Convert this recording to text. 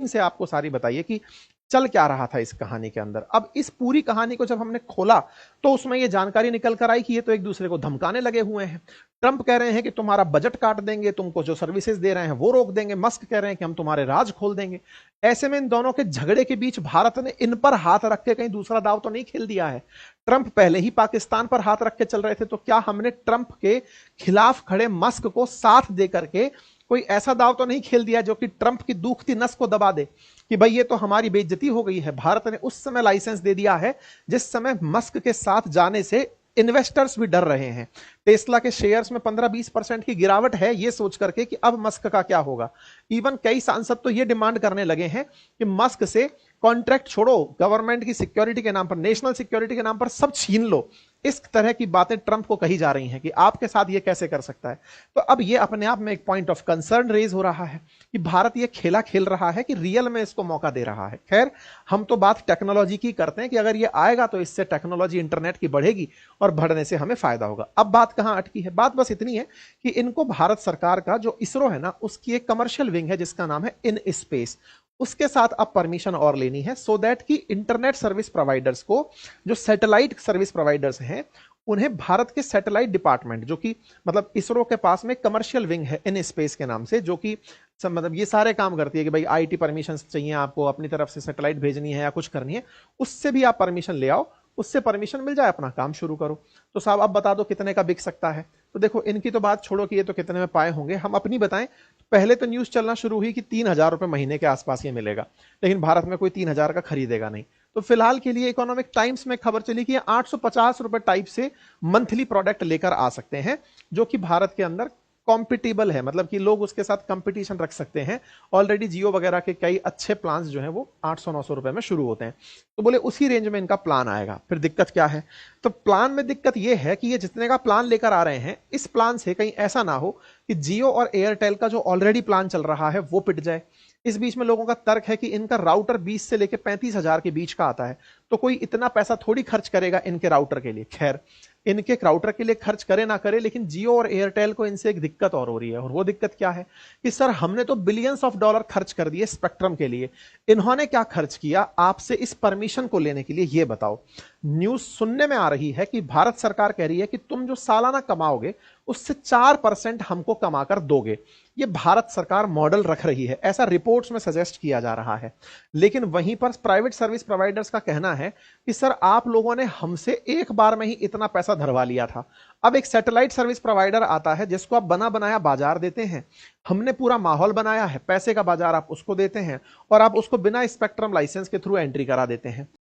से आपको सारी बताइए कि चल क्या रहा था इस कहानी के अंदर। अब इस पूरी कहानी को जब हमने खोला तो उसमें ये जानकारी निकल कर आई कि ये तो एक दूसरे को धमकाने लगे हुए हैं। ट्रंप कह रहे हैं कि तुम्हारा बजट काट देंगे, तुमको जो सर्विसेज दे रहे हैं वो रोक देंगे। मस्क कह रहे हैं कि हम तुम्हारे राज खोल देंगे। ऐसे में इन दोनों के झगड़े के बीच भारत ने इन पर हाथ रख के कहीं दूसरा दाव तो नहीं खेल दिया है। ट्रंप पहले ही पाकिस्तान पर हाथ रख के चल रहे थे, तो क्या हमने ट्रंप के खिलाफ खड़े मस्क को साथ दे करके कोई ऐसा दाव तो नहीं खेल दिया जो कि ट्रंप की दुखती नस को दबा दे कि भाई ये तो हमारी बेइज्जती हो गई है। भारत ने उस समय लाइसेंस दे दिया है जिस समय मस्क के साथ जाने से इन्वेस्टर्स भी डर रहे हैं। टेस्ला के शेयर्स में 15-20% की गिरावट है ये सोच करके कि अब मस्क का क्या होगा। इवन कई सांसद तो ये डिमांड करने लगे हैं कि मस्क से कॉन्ट्रैक्ट छोड़ो, गवर्नमेंट की सिक्योरिटी के नाम पर, नेशनल सिक्योरिटी के नाम पर सब छीन लो। इस तरह की बातें ट्रंप को कही जा रही हैं कि आपके साथ ये कैसे कर सकता है। तो अब ये अपने आप में एक पॉइंट ऑफ कंसर्न रेज हो रहा है कि भारत ये खेला खेल रहा है कि रियल में इसको मौका दे रहा है। खैर, हम तो बात टेक्नोलॉजी की करते हैं कि अगर ये आएगा तो इससे टेक्नोलॉजी इंटरनेट की बढ़ेगी और बढ़ने से हमें फायदा होगा। अब बात कहां अटकी है? बात बस इतनी है कि इनको भारत सरकार का जो इसरो है ना, उसकी एक कमर्शियल विंग है जिसका नाम है इन स्पेस, उसके साथ अब परमिशन और लेनी है सो दैट कि इंटरनेट सर्विस प्रोवाइडर्स को, जो सैटेलाइट सर्विस प्रोवाइडर्स हैं, उन्हें भारत के सैटेलाइट डिपार्टमेंट, जो कि मतलब इसरो के पास में कमर्शियल विंग है इन स्पेस के नाम से, जो कि मतलब ये सारे काम करती है कि भाई आईटी परमिशन चाहिए आपको, अपनी तरफ से सैटेलाइट भेजनी है या कुछ करनी है, उससे भी आप परमिशन ले आओ, उससे परमिशन मिल जाए, अपना काम शुरू करो। तो साहब अब बता दो कितने का बिक सकता है। तो देखो, इनकी तो बात छोड़ो कि ये तो कितने में पाए होंगे, हम अपनी बताएं। पहले तो न्यूज चलना शुरू हुई कि 3,000 रुपए महीने के आसपास ये मिलेगा, लेकिन भारत में कोई 3,000 का खरीदेगा नहीं। तो फिलहाल के लिए इकोनॉमिक टाइम्स में खबर चली कि 850 रुपए टाइप से मंथली प्रोडक्ट लेकर आ सकते हैं, जो कि भारत के अंदर कॉम्पिटिबल है, मतलब कि लोग उसके साथ कंपटीशन रख सकते हैं। ऑलरेडी जियो वगैरह के कई अच्छे प्लान्स जो हैं वो 800-900 रुपए में शुरू होते हैं। तो बोले उसी रेंज में इनका प्लान आएगा। फिर दिक्कत क्या है? तो प्लान में दिक्कत यह है कि ये जितने का प्लान लेकर आ रहे हैं, इस प्लान से कहीं ऐसा ना हो कि जियो और एयरटेल का जो ऑलरेडी प्लान चल रहा है वो पिट जाए। इस बीच में लोगों का तर्क है कि इनका राउटर 20 से लेकर 35,000 के बीच का आता है, तो कोई इतना पैसा थोड़ी खर्च करेगा इनके राउटर के लिए। खैर, इनके राउटर के लिए खर्च करे ना करे, लेकिन जियो और एयरटेल को इनसे एक दिक्कत और हो रही है, और वो दिक्कत क्या है कि सर हमने तो बिलियंस ऑफ डॉलर खर्च कर दिए स्पेक्ट्रम के लिए, इन्होंने क्या खर्च किया आपसे इस परमिशन को लेने के लिए, ये बताओ। न्यूज सुनने में आ रही है कि भारत सरकार कह रही है कि तुम जो सालाना कमाओगे उससे 4% हमको कमाकर दोगे। ये भारत सरकार मॉडल रख रही है, ऐसा रिपोर्ट्स में सजेस्ट किया जा रहा है। लेकिन वहीं पर प्राइवेट सर्विस प्रोवाइडर्स का कहना है कि सर आप लोगों ने हमसे एक बार में ही इतना पैसा धरवा लिया था। अब एक सैटेलाइट सर्विस प्रोवाइडर आता है जिसको आप बना बनाया बाजार देते हैं, हमने पूरा माहौल बनाया है, पैसे का बाजार आप उसको देते हैं, और आप उसको बिना स्पेक्ट्रम लाइसेंस के थ्रू एंट्री करा देते हैं।